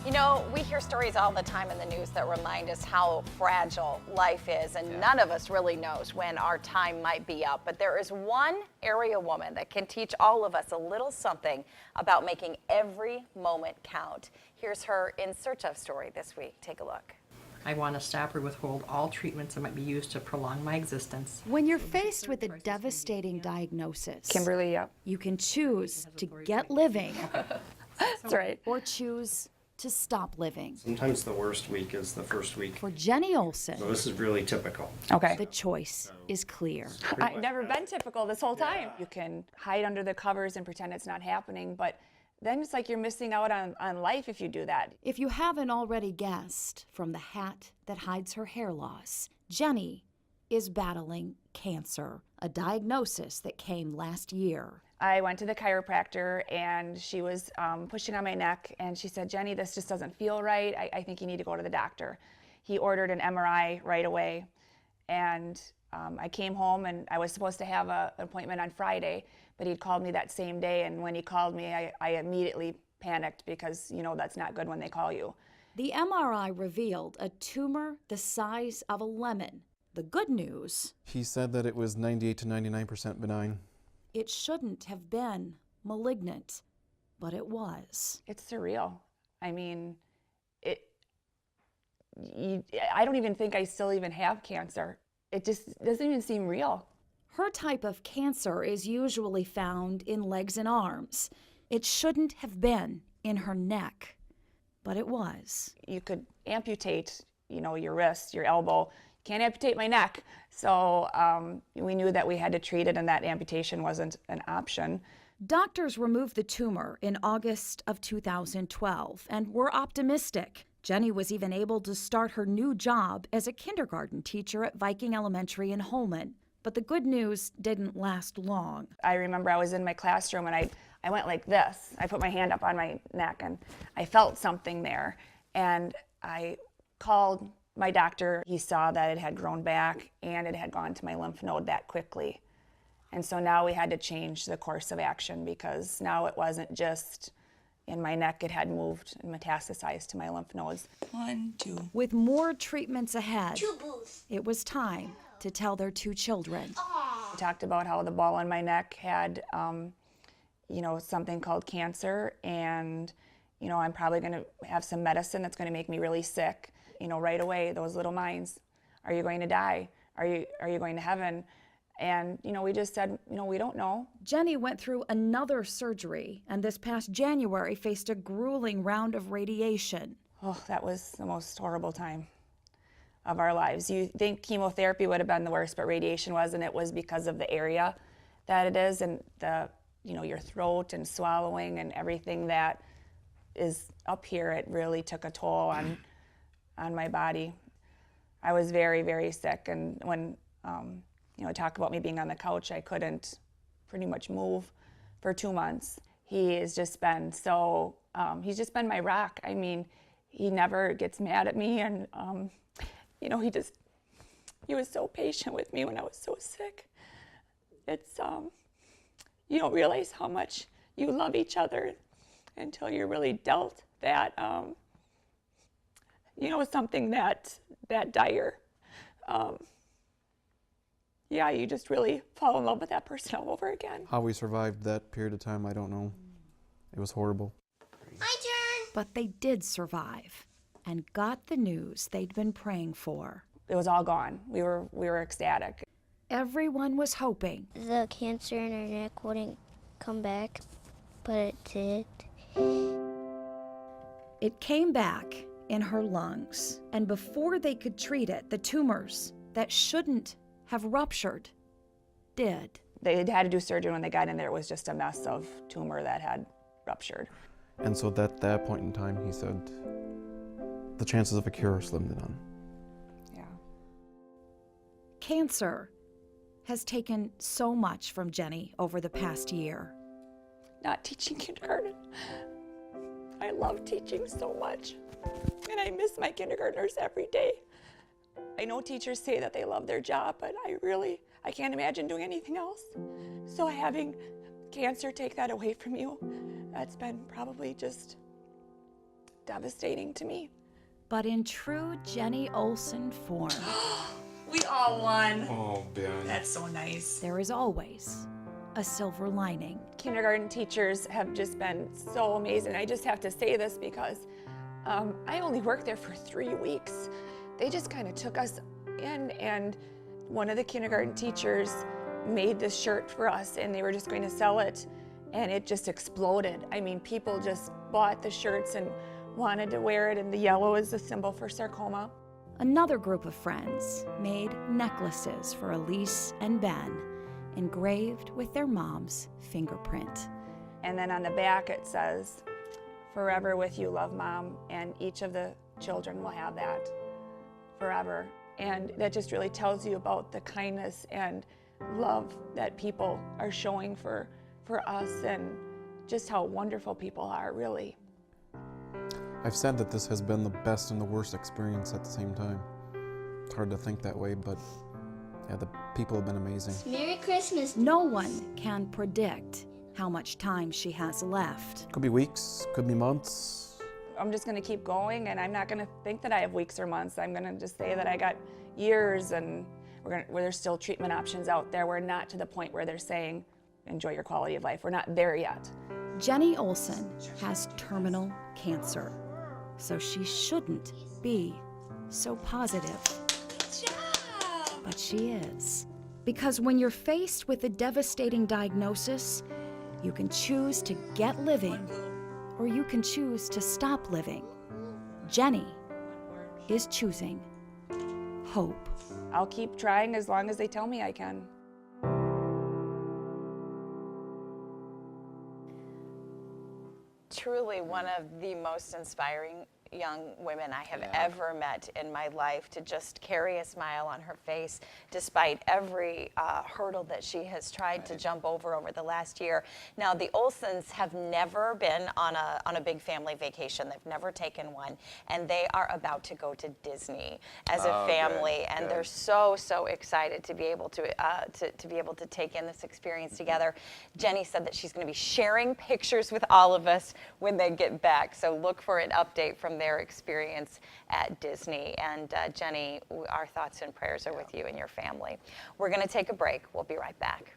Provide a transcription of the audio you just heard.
You know, we hear stories all the time in the news that remind us how fragile life is, and none of us really knows when our time might be up. But there is one area woman that can teach all of us a little something about making every moment count. Here's her In Search Of story this week. Take a look. I want to stop or withhold all treatments that might be used to prolong my existence. When you're faced with a devastating diagnosis, Kimberly, yep. you can choose to get living That's right. or choose to stop living. Sometimes the worst week is the first week. For Jenny Olson, So this is really typical. Okay. the choice is clear. I've never been typical this whole time. You can hide under the covers and pretend it's not happening, but then it's like you're missing out on life if you do that. If you haven't already guessed from the hat that hides her hair loss, Jenny is battling cancer, a diagnosis that came last year. I went to the chiropractor and she was pushing on my neck and she said, Jenny, this just doesn't feel right. I think you need to go to the doctor. He ordered an MRI right away and I came home and I was supposed to have an appointment on Friday, but he'd called me that same day, and when he called me, I immediately panicked because, you know, that's not good when they call you. The MRI revealed a tumor the size of a lemon. The good news, He said that it was 98 to 99% benign. it shouldn't have been malignant, but it was. It's surreal. I mean, I don't even think I still even have cancer. It just doesn't even seem real. Her type of cancer is usually found in legs and arms. It shouldn't have been in her neck, but it was. You could amputate, you know, your wrist, your elbow. You can't amputate my neck. So we knew that we had to treat it and that amputation wasn't an option. Doctors removed the tumor in August of 2012 and were optimistic. Jenny was even able to start her new job as a kindergarten teacher at Viking Elementary in Holmen. But the good news didn't last long. I remember I was in my classroom and I went like this. I put my hand up on my neck and I felt something there. And I called my doctor. He saw that it had grown back and it had gone to my lymph node that quickly. And so now we had to change the course of action because now it wasn't just in my neck, it had moved and metastasized to my lymph nodes. 1, 2. With more treatments ahead, it was time to tell their two children. We talked about how the ball in my neck had, you know, something called cancer, and, you know, I'm probably going to have some medicine that's going to make me really sick. You know, right away, those little minds, are you going to die? Are you going to heaven? And, you know, we just said, you know, we don't know. Jenny went through another surgery and this past January faced a grueling round of radiation. Oh, that was the most horrible time of our lives. You think chemotherapy would have been the worst, but radiation was, and it was because of the area that it is and the, you know, your throat and swallowing and everything that is up here. It really took a toll on my body. I was very, very sick, and when you know, talk about me being on the couch, I couldn't pretty much move for 2 months. He has just been so, he's just been my rock. I mean, he never gets mad at me, and you know, he was so patient with me when I was so sick. It's, you don't realize how much you love each other until you're really dealt that, you know, something that dire. Yeah, you just really fall in love with that person all over again. How we survived that period of time, I don't know. It was horrible. My turn. But they did survive and got the news they'd been praying for. It was all gone. We were ecstatic. Everyone was hoping The cancer in her neck wouldn't come back, but it did. it came back in her lungs. And before they could treat it, the tumors that shouldn't have ruptured did. They had to do surgery. When they got in there, it was just a mess of tumor that had ruptured. And so at that point in time, he said, the chances of a cure are slim to none. Yeah. Cancer has taken so much from Jenny over the past year. Not teaching kindergarten. I love teaching so much, and I miss my kindergartners every day. I know teachers say that they love their job, but I can't imagine doing anything else. So having cancer take that away from you, that's been probably just devastating to me. But in true Jenny Olson form, We all won. Oh, Ben. That's so nice. there is always a silver lining. Kindergarten teachers have just been so amazing. I just have to say this because I only worked there for 3 weeks. They just kind of took us in, and one of the kindergarten teachers made this shirt for us, and they were just going to sell it, and it just exploded. I mean, people just bought the shirts and wanted to wear it, and the yellow is the symbol for sarcoma. Another group of friends made necklaces for Elise and Ben, engraved with their mom's fingerprint. And then on the back it says, "Forever with you, love, Mom," and each of the children will have that forever. And that just really tells you about the kindness and love that people are showing for us, and just how wonderful people are, really. I've said that this has been the best and the worst experience at the same time. It's hard to think that way, but yeah, the people have been amazing. Merry Christmas. No one can predict how much time she has left. Could be weeks, could be months. I'm just gonna keep going, and I'm not gonna think that I have weeks or months. I'm gonna just say that I got years, and where there's still treatment options out there. We're not to the point where they're saying, enjoy your quality of life. We're not there yet. Jenny Olson has terminal cancer, so she shouldn't be so positive. But she is. Because when you're faced with a devastating diagnosis, you can choose to get living, or you can choose to stop living. Jenny is choosing hope. I'll keep trying as long as they tell me I can. Truly one of the most inspiring young women I have ever met in my life, to just carry a smile on her face despite every hurdle that she has tried to jump over the last year. Now, the Olsons have never been on a big family vacation. They've never taken one, and they are about to go to Disney as a family, and they're so excited to be able to take in this experience together. Jenny said that she's going to be sharing pictures with all of us when they get back, so look for an update from their experience at Disney. And Jenny, our thoughts and prayers are with you and your family. We're going to take a break. We'll be right back.